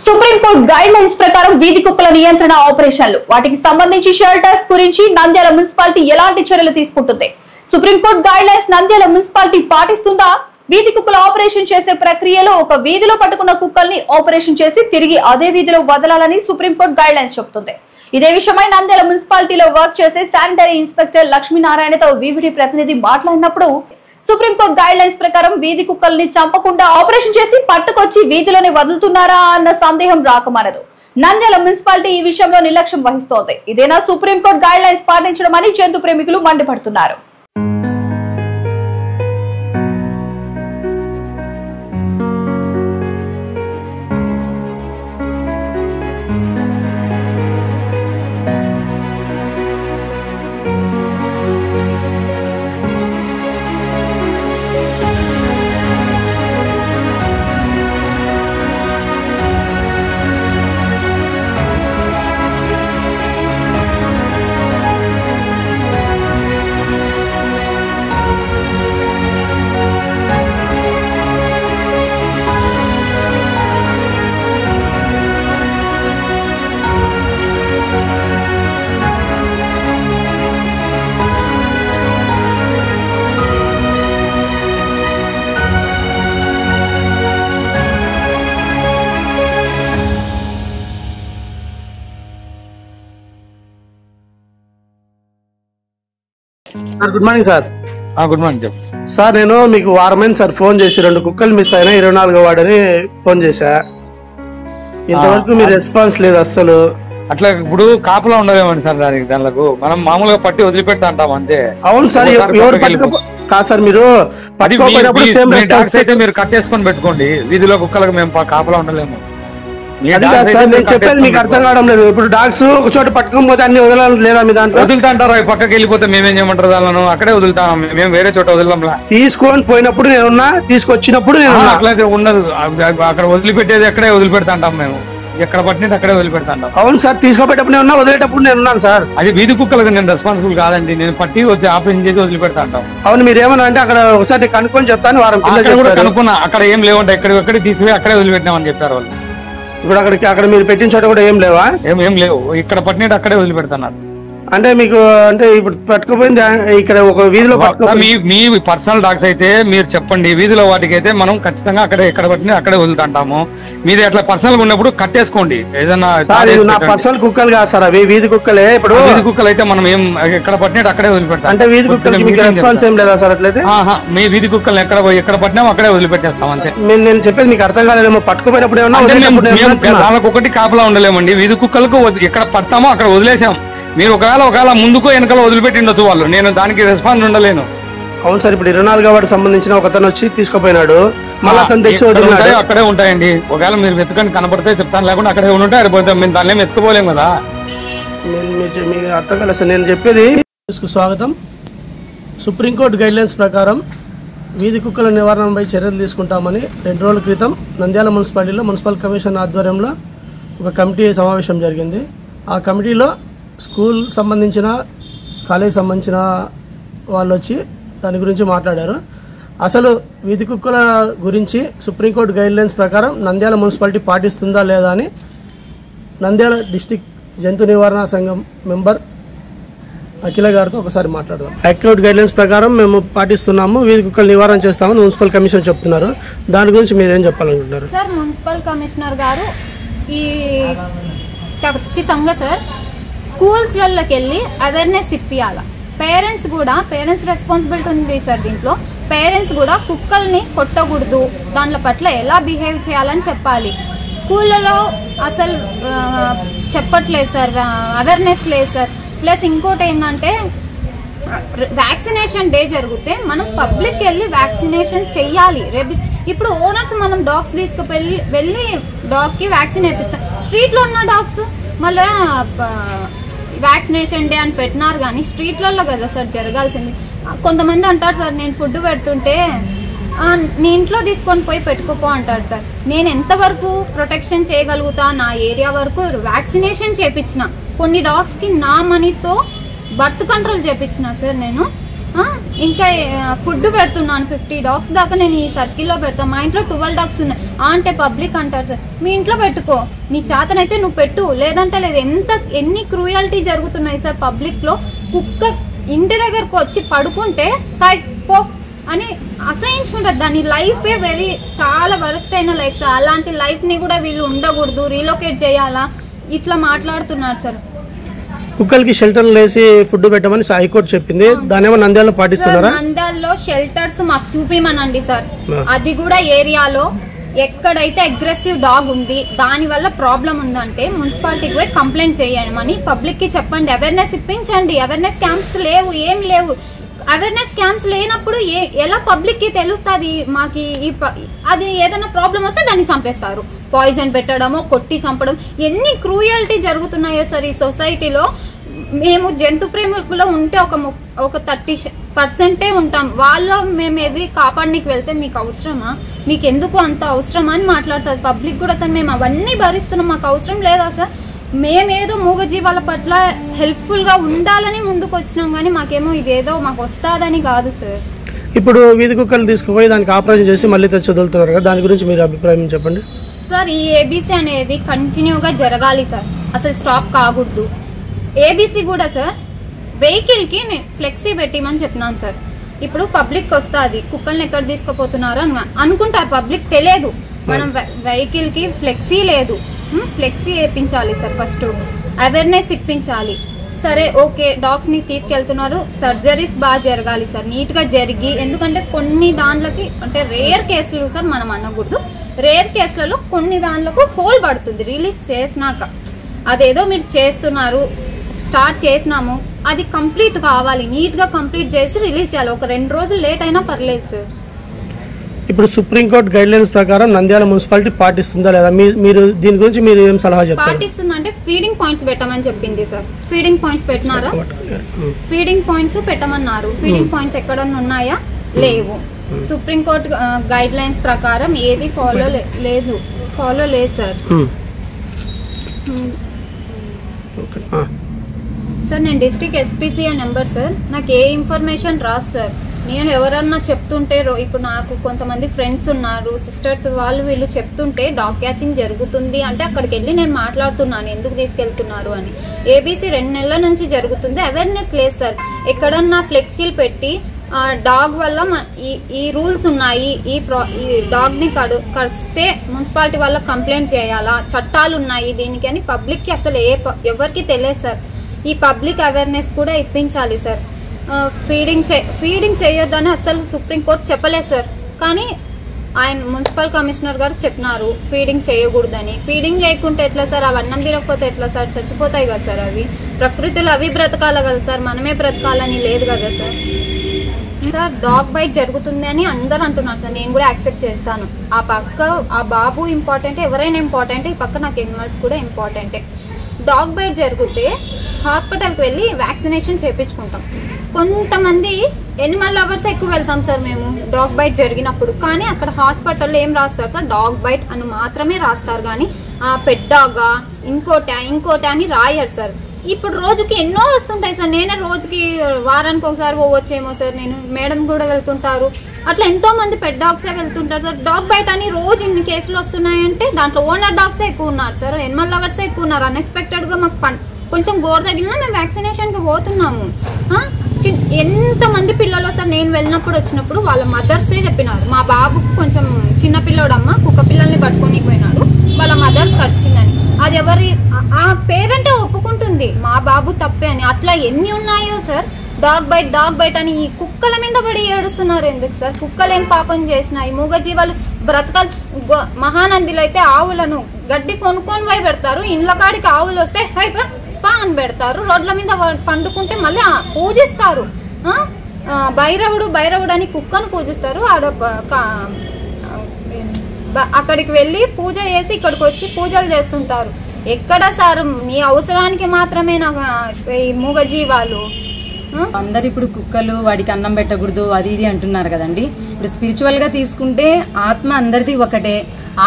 Supreme court guide lines ప్రకారం వీధి కుక్కల నియంత్రణ ఆపరేషన్లు వాటికి సంబంధించి షెల్టర్స్ గురించి నంద్యాల మున్సిపాలిటీ ఎలాంటి చర్యలు తీసుకుంటుంది? Supreme court guidelines Nandyal municipality పాటిస్తుందా? వీధి కుక్కల ఆపరేషన్ చేసే ప్రక్రియలో ఒక వీధిలో పట్టుకున్న కుక్కల్ని ఆపరేషన్ చేసి తిరిగి అదే వీధిలో వదలాలని సుప్రీంకోర్టు గైడ్ లైన్స్ చెబుతుంది. ఇదే విషయమై నంద్యాల మున్సిపాలిటీలో వర్క్ చేసే శానిటరీ ఇన్స్పెక్టర్ లక్ష్మీనారాయణతో వివిడి ప్రతినిధి మాట్లాడినప్పుడు సుప్రీంకోర్టు గైడ్ లైన్స్ ప్రకారం వీధి కుక్కల్ని చంపకుండా ఆపరేషన్ చేసి పట్టుకొచ్చి వీధిలోనే వదులుతున్నారా అన్న సందేహం రాకమానదు. నంద్యాల మున్సిపాలిటీ ఈ విషయంలో నిర్లక్ష్యం వహిస్తోంది. ఇదేనా సుప్రీంకోర్టు గైడ్ లైన్స్ పాటించడం అని జంతు ప్రేమికులు మండిపడుతున్నారు. Good morning sir. Good morning sir, నేను మీకు వారమైంది సార్ ఫోన్ చేసి 2 కుక్కలు మిస్ అయినా 24వ వార్డని ఫోన్ చేశా. ఇంతవరకు మీ రెస్పాన్స్ లేదు అస్సలు. అట్లా ఇప్పుడు కాపులా ఉండలేమండి సార్. దానికి మనం మామూలుగా పట్టి వదిలిపెడతా అంటాం అంతే. అవును సార్, ఎవరు కాదు సార్, మీరు పట్టుకోకపోయినప్పుడు సేమ్ రెస్పాన్స్ అయితే మీరు కట్టేసుకొని పెట్టుకోండి. వీధిలో కుక్కలకు మేము కాపులా ఉండలేము. అది కాదు సార్, నేను చెప్పేది మీకు అర్థం కావడం లేదు. ఇప్పుడు డాగ్స్ ఒక చోట పట్టుకోకపోతే అన్ని వదలాలి లేదా? మీ దాంట్లో వదులుతా అంటారు, పక్కకి వెళ్ళిపోతే మేమేం చేయమంటారు? దానిలో అక్కడే వదులుతాం, మేము వేరే చోట వదలంలా. తీసుకొని పోయినప్పుడు నేనున్నా, తీసుకొచ్చినప్పుడు నేను అట్లయితే ఉండదు. అక్కడ వదిలిపెట్టేది అక్కడే వదిలిపెడతా అంటాం మేము. ఎక్కడ పట్టినట్టు అక్కడే వదిలిపెడతా అంటాం. అవును సార్, తీసుకోబెట్టప్పుడు నేను వదిలేటప్పుడు నేను ఉన్నాను సార్. అది వీధి కుక్కలకు నేను రెస్పాన్సిబుల్ కాదండి. నేను పట్టి వచ్చి ఆపరేషన్ చేసి వదిలిపెడతా అంటాం. అవును, మీరు ఏమన్నా అంటే అక్కడ ఒకసారి కనుక్కొని చెప్తాను. వారం కనుక్కున్నా, అక్కడ ఏం లేవంటే ఎక్కడికి తీసుకుపోయి అక్కడే వదిలిపెట్టినామని చెప్పారు వాళ్ళు. ఇప్పుడు అక్కడ మీరు పెట్టిన చోట కూడా ఏం లేవా? ఏం లేవు, ఇక్కడ పట్టినట్టు అక్కడే వదిలిపెడుతున్నారు. అంటే మీకు అంటే ఇప్పుడు పట్టుకుపోయింది ఇక్కడ ఒక వీధిలో మీ పర్సనల్ డాగ్స్ అయితే మీరు చెప్పండి. వీధిలో వాటికి అయితే మనం ఖచ్చితంగా అక్కడే ఎక్కడ పట్టినా అక్కడే వదులుతుంటాము. మీది అట్లా పర్సనల్ గా ఉన్నప్పుడు కట్టేసుకోండి. ఏదన్నా నా పర్సనల్ కుక్కలు కాదు సార్, అవి వీధి కుక్కలే. ఇప్పుడు వీధి కుక్కలు అయితే మనం ఏం ఎక్కడ పట్టినట్టు అక్కడే వదిలిపెడతాం. అంటే వీధి కుక్కలకి రెస్పాన్స్ ఏం లేదా సార్? అట్లయితే మీ వీధి కుక్కలు ఎక్కడ పట్టినా అక్కడే వదిలిపెట్టేస్తాం అంతే. నేను చెప్పేది మీకు అర్థం కాలేదేమో. పట్టుకుపోయినప్పుడు దానికి ఒకటి కాపలా ఉండలేమండి. వీధి కుక్కలకు ఎక్కడ పడతామో అక్కడ వదిలేసాం. మీరు ఒకవేళ ముందుకో వెనకాల వదిలిపెట్టిండొచ్చు వాళ్ళు. నేను దానికి రెస్పాన్స్ ఉండలేను. అవును సార్, ఇప్పుడు 24వ వార్డు సంబంధించిన ఒక అతను వచ్చి తీసుకుపోయినాడు, మళ్ళీ అతను తెచ్చి వదిలినాడు. అక్కడే ఉంటాయండి. ఒకవేళ మీరు వెతకని కనపడితే చెప్తాను, లేకుండా అక్కడే ఉంటే అడిపోతాం. మేము దాన్ని ఏమి ఎత్తుకోలేము కదా. మీకు అర్థం కాలేదు సార్ నేను చెప్పేది. స్వాగతం. సుప్రీంకోర్టు గైడ్ లైన్స్ ప్రకారం వీధి కుక్కల నివారణపై చర్యలు తీసుకుంటామని 2 రోజుల క్రితం నంద్యాల మున్సిపాలిటీలో మున్సిపల్ కమిషన్ ఆధ్వర్యంలో ఒక కమిటీ సమావేశం జరిగింది. ఆ కమిటీలో స్కూల్ సంబంధించిన, కాలేజ్ సంబంధించిన వాళ్ళు వచ్చి దాని గురించి మాట్లాడారు. అసలు వీధి కుక్కల గురించి సుప్రీంకోర్టు గైడ్ లైన్స్ ప్రకారం నంద్యాల మున్సిపాలిటీ పాటిస్తుందా లేదా అని నంద్యాల డిస్టిక్ జంతు నివారణ సంఘం మెంబర్ అఖిల గారితో ఒకసారి మాట్లాడదాం. హైకోర్టు గైడ్ లైన్స్ ప్రకారం మేము పాటిస్తున్నాము, వీధి కుక్కలు నివారణ చేస్తామని మున్సిపల్ కమిషనర్ చెప్తున్నారు. దాని గురించి మీరు ఏం చెప్పాలనుకుంటున్నారు? సార్, మున్సిపల్ కమిషనర్ గారు ఈ ఖచ్చితంగా సార్ స్కూల్స్లకి వెళ్ళి అవేర్నెస్ ఇప్పియాల. పేరెంట్స్ రెస్పాన్సిబిలిటీ ఉంది సార్. దీంట్లో పేరెంట్స్ కూడా కుక్కల్ని కొట్టకూడదు, దాంట్లో పట్ల ఎలా బిహేవ్ చేయాలని చెప్పాలి. స్కూళ్ళలో అసలు చెప్పట్లేదు సార్, అవేర్నెస్ లేదు సార్. ప్లస్ ఇంకోటి ఏంటంటే వ్యాక్సినేషన్ డే జరిగితే మనం పబ్లిక్ వెళ్ళి వ్యాక్సినేషన్ చెయ్యాలి. రేబీస్ ఇప్పుడు ఓనర్స్ మనం డాగ్స్ వెళ్ళి డాగ్ కి వ్యాక్సిన్ వేపిస్తాం. స్ట్రీట్ లో ఉన్న డాగ్స్ మళ్ళా వ్యాక్సినేషన్ డే అని పెట్టినారు, కానీ స్ట్రీట్లలో కదా సార్ జరగాల్సింది. కొంతమంది అంటారు సార్, నేను ఫుడ్ పెడుతుంటే నీ ఇంట్లో తీసుకొని పోయి పెట్టుకోపో అంటారు సార్. నేను ఎంతవరకు ప్రొటెక్షన్ చేయగలుగుతా, నా ఏరియా వరకు వ్యాక్సినేషన్ చేపించిన. కొన్ని డాగ్స్ కి నా మనీతో బర్త్ కంట్రోల్ చేపించిన సార్ నేను. ఇంకా ఫుడ్ పెడుతున్నాను 50 డాగ్స్ దాకా నేను ఈ సర్కిల్లో పెడతాను. మా ఇంట్లో 12 డాగ్స్ ఉన్నాయి అంటే పబ్లిక్ అంటారు సార్. మీ ఇంట్లో పెట్టుకో, నీ చేతనైతే నువ్వు పెట్టు, లేదంటే లేదు. ఎన్ని క్రూయాలిటీ జరుగుతున్నాయి సార్ పబ్లిక్ లో. కుక్క ఇంటి దగ్గరకు వచ్చి పడుకుంటే పో అని అసహించుకుంటారు. దాని లైఫే చాలా వరస్ట్ అయిన లైఫ్ సార్. అలాంటి లైఫ్ ని కూడా వీళ్ళు ఉండకూడదు, రీలొకేట్ చేయాలా, ఇట్లా మాట్లాడుతున్నారు సార్. కుక్కలకి షెల్టర్లు వేసి ఫుడ్ పెట్టమని హైకోర్టు చెప్పింది. దానేమో నంద్యాలలో పాటిస్తున్నారా? నంద్యాలలో షెల్టర్స్ మాకు చూపిమనండి సార్. అది కూడా ఏరియాలో ఎక్కడైతే అగ్రెసివ్ డాగ్ ఉంది, దాని వల్ల ప్రాబ్లం ఉందంటే మున్సిపాలిటీకి పోయి కంప్లైంట్ చేయమని పబ్లిక్ కి చెప్పండి. అవేర్నెస్ ఇప్పించండి. అవేర్నెస్ క్యాంప్స్ లేవు, ఏం లేవు. అవేర్నెస్ క్యాంప్స్ లేనప్పుడు ఎలా పబ్లిక్ కి తెలుస్తుంది మాకు అది ఏదైనా ప్రాబ్లం వస్తే దాన్ని చంపేస్తారు. పాయిజన్ పెట్టడమో, కొట్టి చంపడం, ఎన్ని క్రూయల్టీ జరుగుతున్నాయో సార్ ఈ సొసైటీలో. మేము జంతు ప్రేమికులో ఉంటే ఒక 30% ఉంటాం. వాళ్ళు మేము ఏది కాపాడనీకి వెళ్తే మీకు అవసరమా, మీకు ఎందుకు అంత అవసరమా అని మాట్లాడుతుంది పబ్లిక్ కూడా సార్. మేము అవన్నీ భరిస్తున్నాం, మాకు అవసరం లేదా సార్? మేమేదో మూగజీవాల పట్ల హెల్ప్ఫుల్ గా ఉండాలని ముందుకు వచ్చినాం, కానీ మాకేమో ఇదేదో మాకు వస్తాదని కాదు సార్. ఇప్పుడు వీధి కుక్కలు తీసుకుపోయి దానికి ఆపరేషన్ చేసి మళ్ళీ తెచ్చి వదులుతున్నారు కదా, దాని గురించి మీరు అభిప్రాయం చెప్పండి సార్. ఈ ఏబీసీ అనేది కంటిన్యూగా జరగాలి సార్, అసలు స్టాప్ కాకూడదు. ఏబీసీ కూడా సార్ వెహికల్ కి ఫ్లెక్సీ పెట్టిమని చెప్పినాను సార్. ఇప్పుడు పబ్లిక్ వస్తుంది కుక్కల్ని ఎక్కడ తీసుకుపోతున్నారు అని అనుకుంటారు, పబ్లిక్ తెలియదు. మనం వెహికల్ కి ఫ్లెక్సీ లేదు, ఫ్లెక్సీ వేయించాలి సార్. First awareness ఇప్పించాలి. సరే ఓకే, డాగ్స్ ని తీసుకెళ్తున్నారు, సర్జరీస్ బాగా జరగాలి సార్, నీట్ గా జరిగి. ఎందుకంటే కొన్ని దాంట్లకి అంటే రేర్ కేసులు సార్, మనం అనకూడదు, రేర్ కేసులలో కొన్ని దాంట్లకు హోల్ పడుతుంది రిలీజ్ చేసినాక. అదేదో మీరు చేస్తున్నారు, స్టార్ట్ చేసినాము, అది కంప్లీట్ కావాలి, నీట్ గా కంప్లీట్ చేసి రిలీజ్ చేయాలి. ఒక 2 రోజులు లేట్ అయినా పర్లేదు సార్. ఇప్పుడు సుప్రీంకోర్టు గైడ్ లైన్స్ ప్రకారం నంద్యాల మున్సిపాలిటీ పాటిస్తుందా లేదా, మీరు దీని గురించి మీరు ఏం సలహా చెప్తారు? పాటిస్తుందంటే ఫీడింగ్ పాయింట్స్ పెట్టమని చెప్పింది సార్. ఫీడింగ్ పాయింట్స్ పెట్టినారా? ఫీడింగ్ పాయింట్స్ పెట్టమన్నారు. ఫీడింగ్ పాయింట్స్ ఎక్కడన్నా ఉన్నాయా? లేవు. సుప్రీంకోర్టు గైడ్ లైన్స్ ప్రకారం ఏది ఫాలో లేదు సార్. సార్ నేను డిస్ట్రిక్ట్ ఎస్పీసీ నెంబర్ సార్, నాకు ఏ ఇన్ఫర్మేషన్ రాదు సార్. నేను ఎవరన్నా చెప్తుంటే, ఇప్పుడు నాకు కొంతమంది ఫ్రెండ్స్ ఉన్నారు, సిస్టర్స్, వాళ్ళు వీళ్ళు చెప్తుంటే డాగ్ క్యాచింగ్ జరుగుతుంది అంటే అక్కడికి వెళ్ళి నేను మాట్లాడుతున్నాను ఎందుకు తీసుకెళ్తున్నారు అని. ఏబీసీ 2 నెలల నుంచి జరుగుతుంది, అవేర్నెస్ లేదు సార్. ఎక్కడన్నా ఫ్లెక్సీలు పెట్టి డాగ్ వల్ల ఈ రూల్స్ ఉన్నాయి, ఈ డాగ్ ని కడిస్తే మున్సిపాలిటీ వాళ్ళకి కంప్లైంట్ చేయాలా, చట్టాలు ఉన్నాయి దీనికి అని పబ్లిక్ కి అసలు ఎవరికి తెలియదు సార్. ఈ పబ్లిక్ అవేర్నెస్ కూడా ఇప్పించాలి సార్. ఫీడింగ్ చేయొద్దని అసలు సుప్రీంకోర్టు చెప్పలేదు సార్, కానీ ఆయన మున్సిపల్ కమిషనర్ గారు చెప్పినారు ఫీడింగ్ చేయకూడదని. ఫీడింగ్ చేయకుంటే ఎట్లా సార్? అవి అన్నం తినకపోతే ఎట్లా సార్? చచ్చిపోతాయి కదా సార్. అవి ప్రకృతిలో అవి బ్రతకాలి కదా సార్, మనమే బ్రతకాలని లేదు కదా సార్. సార్ డాగ్ బైట్ జరుగుతుంది అని అందరు అంటున్నారు సార్, నేను కూడా యాక్సెప్ట్ చేస్తాను. ఆ బాబు ఇంపార్టెంట్, ఎవరైనా ఇంపార్టెంట్, ఈ పక్క నాకు ఎనిమల్స్ కూడా ఇంపార్టెంటే. డాగ్ బైట్ జరిగితే హాస్పిటల్కి వెళ్ళి వ్యాక్సినేషన్ చేయించుకుంటాం. కొంతమంది ఎనిమల్ లవర్స్ ఎక్కువ వెళ్తాం సార్ మేము డాగ్ బైట్ జరిగినప్పుడు, కానీ అక్కడ హాస్పిటల్లో ఏం రాస్తారు సార్? డాగ్ బైట్ అని మాత్రమే రాస్తారు, కానీ పెట్ డాగా ఇంకోటి అని రాయరు సార్. ఇప్పుడు రోజుకి ఎన్నో వస్తుంటాయి సార్. నేనే రోజుకి వారానికి ఒకసారి పోవచ్చేమో సార్, నేను మేడం కూడా వెళ్తుంటారు, అట్లా ఎంతో మంది పెట్ డాగ్సే వెళ్తుంటారు సార్. డాగ్ బైట్ అని రోజు ఇన్ని కేసులు వస్తున్నాయంటే దాంట్లో ఓనర్ డాగ్సే ఎక్కువ ఉన్నారు సార్, ఎనిమల్ లవర్సే ఎక్కువ ఉన్నారు. అన్ఎక్స్పెక్టెడ్ గా మాకు కొంచెం గోడ తగిలినా మేము వ్యాక్సినేషన్ కి పోతున్నాము. ఎంత మంది పిల్లలు సార్, నేను వెళ్ళినప్పుడు వచ్చినప్పుడు వాళ్ళ మదర్సే చెప్పినారు, మా బాబుకు కొంచెం చిన్న పిల్లోడమ్మ కుక్క పిల్లల్ని పట్టుకొని పోయినాడు, వాళ్ళ మదర్ కరిచిందని. అది ఎవరి ఆ పేరెంటే ఒప్పుకుంటుంది మా బాబు తప్పే అని. అట్లా ఎన్ని ఉన్నాయో సార్ డాగ్ బైట్ అని ఈ కుక్కల మీద పడి ఏడుస్తున్నారు ఎందుకు సార్? కుక్కలు ఏం పాపం చేసినాయి? మూగజీవాలు బ్రతకాలి. మహానందిలో అయితే ఆవులను గడ్డి కొనుక్కొని పోయి పెడతారు, ఇండ్ల కాడికి ఆవులు వస్తే పా అని పెడతారు, రోడ్ల మీద పండుకుంటే మళ్ళీ పూజిస్తారు. భైరవుడు అని కుక్కను పూజిస్తారు. అక్కడికి వెళ్ళి పూజ చేసి ఇక్కడికి వచ్చి పూజలు చేస్తుంటారు. ఎక్కడ సార్ నీ అవసరానికి మాత్రమే ఈ మూగజీవాలు? అందరు ఇప్పుడు కుక్కలు వాడికి అన్నం పెట్టకూడదు అది ఇది అంటున్నారు కదండి. ఇప్పుడు స్పిరిచువల్ గా తీసుకుంటే ఆత్మ అందరిది ఒకటే,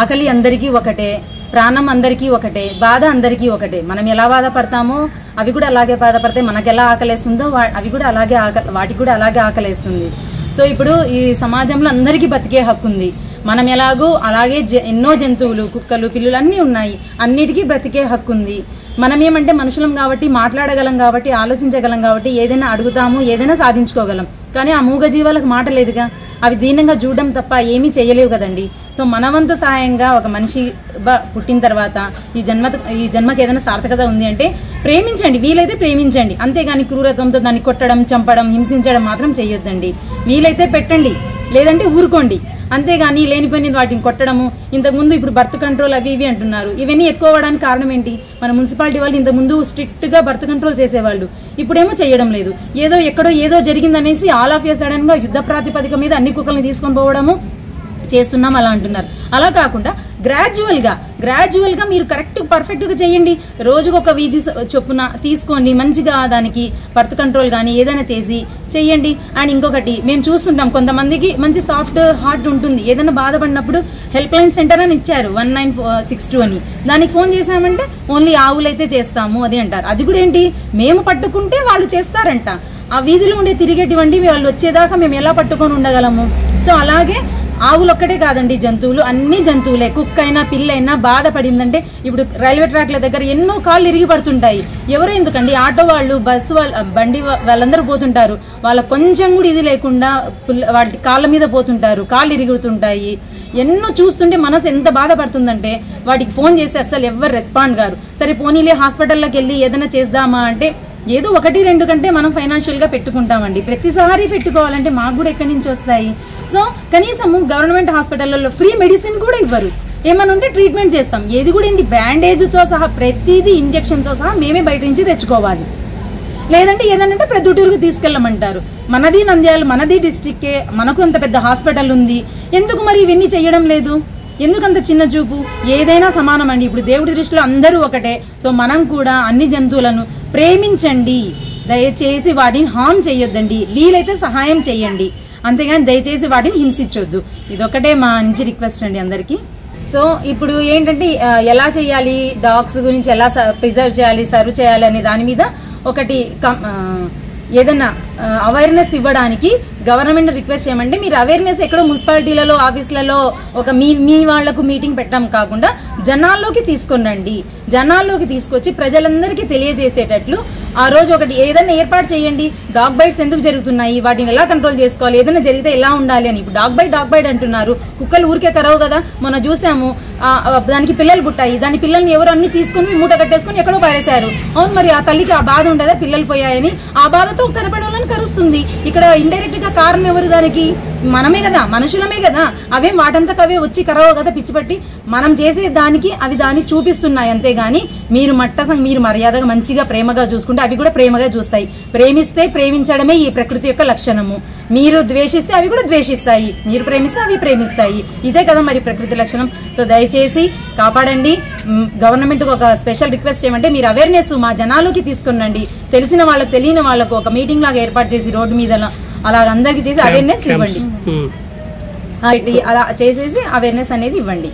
ఆకలి అందరికీ ఒకటే, ప్రాణం అందరికీ ఒకటే, బాధ అందరికీ ఒకటే. మనం ఎలా బాధపడతామో అవి కూడా అలాగే బాధపడతాయి. మనకు ఎలా ఆకలేస్తుందో అవి కూడా అలాగే వాటికి కూడా అలాగే ఆకలేస్తుంది. సో ఇప్పుడు ఈ సమాజంలో అందరికీ బతికే హక్కు ఉంది. మనం ఎలాగో అలాగే ఎన్నో జంతువులు, కుక్కలు, పిల్లులు అన్నీ ఉన్నాయి, అన్నిటికీ బ్రతికే హక్కు ఉంది. మనం ఏమంటే మనుషులం కాబట్టి, మాట్లాడగలం కాబట్టి, ఆలోచించగలం కాబట్టి ఏదైనా అడుగుతాము, ఏదైనా సాధించుకోగలం. కానీ ఆ మూగజీవాలకు మాట లేదుగా, అవి దీనంగా చూడడం తప్ప ఏమీ చేయలేవు కదండి. సో మన వంతు సహాయంగా ఒక మనిషి పుట్టిన తర్వాత ఈ జన్మకి ఏదైనా సార్థకత ఉంది అంటే ప్రేమించండి, వీలైతే ప్రేమించండి, అంతేగాని క్రూరత్వంతో దాన్ని కొట్టడం, చంపడం, హింసించడం మాత్రం చేయొద్దండి. వీలైతే పెట్టండి, లేదంటే ఊరుకోండి, అంతేగాని లేనిపోయిన వాటిని కొట్టడము. ఇంతకుముందు ఇప్పుడు బర్త్ కంట్రోల్ అవి ఇవి అంటున్నారు, ఇవన్నీ ఎక్కువ అవ్వడానికి కారణం ఏంటి? మన మున్సిపాలిటీ వాళ్ళు ఇంతకుముందు స్ట్రిక్ట్ గా బర్త్ కంట్రోల్ చేసేవాళ్ళు, ఇప్పుడేమో చేయడం లేదు. ఎక్కడో ఏదో జరిగిందనేసి ఆల్ ఆఫ్ ఏ సడన్ గా యుద్ధ ప్రాతిపదిక మీద అన్ని కుక్కల్ని తీసుకొని పోవడము చేస్తున్నాం అలా అంటున్నారు. అలా కాకుండా గ్రాడ్యువల్ గా మీరు కరెక్ట్ పర్ఫెక్ట్ గా చేయండి. రోజుకు ఒక వీధి చొప్పున తీసుకోండి, మంచిగా దానికి బర్త్ కంట్రోల్ కానీ ఏదైనా చేసి చెయ్యండి. అండ్ ఇంకొకటి మేము చూస్తుంటాం, కొంతమందికి మంచి సాఫ్ట్ హార్ట్ ఉంటుంది, ఏదైనా బాధపడినప్పుడు హెల్ప్ లైన్ సెంటర్ అని ఇచ్చారు 1962 అని, దానికి ఫోన్ చేసామంటే ఓన్లీ ఆవులైతే చేస్తాము అది అంటారు. అది కూడా ఏంటి, మేము పట్టుకుంటే వాళ్ళు చేస్తారంట. ఆ వీధిలో ఉండే తిరిగేటివండి వాళ్ళు వచ్చేదాకా మేము ఎలా పట్టుకొని ఉండగలము? సో అలాగే ఆవులు ఒక్కటే కాదండి, జంతువులు అన్ని జంతువులే, కుక్క అయినా పిల్లైనా బాధపడిందంటే ఇప్పుడు రైల్వే ట్రాక్ల దగ్గర ఎన్నో కాళ్ళు ఇరిగి పడుతుంటాయి. ఎవరో ఎందుకండి, ఆటో వాళ్ళు, బస్సు బండి వాళ్ళందరూ పోతుంటారు, వాళ్ళ కొంచెం కూడా ఇది లేకుండా వాటి కాళ్ళ మీద పోతుంటారు, కాళ్ళు ఇరుగుతుంటాయి. ఎన్నో చూస్తుంటే మనసు ఎంత బాధపడుతుందంటే వాటికి ఫోన్ చేసి అస్సలు ఎవరు రెస్పాండ్ గారు. సరే పోనీలే హాస్పిటల్లోకి వెళ్ళి ఏదైనా చేద్దామా అంటే ఏదో 1-2 కంటే మనం ఫైనాన్షియల్ గా పెట్టుకుంటామండి. ప్రతిసారి పెట్టుకోవాలంటే మాకు కూడా ఎక్కడి నుంచి వస్తాయి? సో కనీసము గవర్నమెంట్ హాస్పిటల్లో ఫ్రీ మెడిసిన్ కూడా ఇవ్వరు. ఏమన్నా ఉంటే ట్రీట్మెంట్ చేస్తాం, ఏది కూడా ఏంటి బ్యాండేజ్ తో సహా ప్రతిదీ ఇంజెక్షన్ తో సహా మేమే బయట నుంచి తెచ్చుకోవాలి. లేదంటే ఏదనంటే ప్రొద్దుటూరుకు తీసుకెళ్ళమంటారు. మనది నంద్యాల, మనది డిస్ట్రిక్టే, మనకు అంత పెద్ద హాస్పిటల్ ఉంది, ఎందుకు మరి ఇవన్నీ చేయడం లేదు? ఎందుకంత చిన్న చూపు? ఏదైనా సమానం అండి. ఇప్పుడు దేవుడి దృష్టిలో అందరూ ఒకటే. సో మనం కూడా అన్ని జంతువులను ప్రేమించండి, దయచేసి వాటిని హార్మ్ చేయొద్దండి, వీలైతే సహాయం చేయండి, అంతేగాని దయచేసి వాటిని హింసించొద్దు. ఇదొకటే మా నుంచి రిక్వెస్ట్ అండి అందరికీ. సో ఇప్పుడు ఏంటంటే ఎలా చేయాలి, డాగ్స్ గురించి ఎలా ప్రిజర్వ్ చేయాలి, సర్వ్ చేయాలి అనే దాని మీద ఒకటి ఏదన్నా అవేర్నెస్ ఇవ్వడానికి గవర్నమెంట్ రిక్వెస్ట్ చేయమంటే, మీరు అవేర్నెస్ ఎక్కడో మున్సిపాలిటీలలో, ఆఫీసులలో ఒక మీ వాళ్లకు మీటింగ్ పెట్టడం కాకుండా జనాల్లోకి తీసుకొనండి. జనాల్లోకి తీసుకొచ్చి ప్రజలందరికీ తెలియజేసేటట్లు ఆ రోజు ఒకటి ఏదైనా ఏర్పాటు చేయండి. డాగ్ బైట్స్ ఎందుకు జరుగుతున్నాయి, వాటిని ఎలా కంట్రోల్ చేసుకోవాలి, ఏదైనా జరిగితే ఎలా ఉండాలి అని. ఇప్పుడు డాగ్ బైట్ అంటున్నారు, కుక్కలు ఊరికే కరవు కదా. మొన్న చూసాము, దానికి పిల్లలు పుట్టాయి, దాని పిల్లల్ని ఎవరు అన్ని తీసుకుని మూట కట్టేసుకుని ఎక్కడో పారేశారు. అవును, మరి ఆ తల్లికి ఆ బాధ ఉండదా పిల్లలు పోయాయని? ఆ బాధతో కనపడే వాళ్ళని కరుస్తుంది. ఇక్కడ ఇండైరెక్ట్ గా కారణం ఎవరు? దానికి మనమే కదా, మనుషులమే కదా. అవేం వాటంతకు అవే వచ్చి కరవు కదా పిచ్చిపట్టి. మనం చేసే దానికి అవి దాన్ని చూపిస్తున్నాయి, అంతేగాని మీరు మీరు మర్యాదగా మంచిగా ప్రేమగా చూసుకుంటే అవి కూడా ప్రేమగా చూస్తాయి. ప్రేమిస్తే ప్రేమించడమే ఈ ప్రకృతి యొక్క లక్షణము. మీరు ద్వేషిస్తే అవి కూడా ద్వేషిస్తాయి, మీరు ప్రేమిస్తే అవి ప్రేమిస్తాయి. ఇదే కదా మరి ప్రకృతి లక్షణం. సో దయచేసి కాపాడండి. గవర్నమెంట్ ఒక స్పెషల్ రిక్వెస్ట్ చేయమంటే, మీరు అవేర్నెస్ మా జనాలకి తీసుకునండి. తెలిసిన వాళ్ళకు, తెలియని వాళ్ళకు ఒక మీటింగ్ లాగా ఏర్పాటు చేసి రోడ్డు మీద అలా అందరికి చేసి అవేర్నెస్ ఇవ్వండి. అలా చేసేసి అవేర్నెస్ అనేది ఇవ్వండి.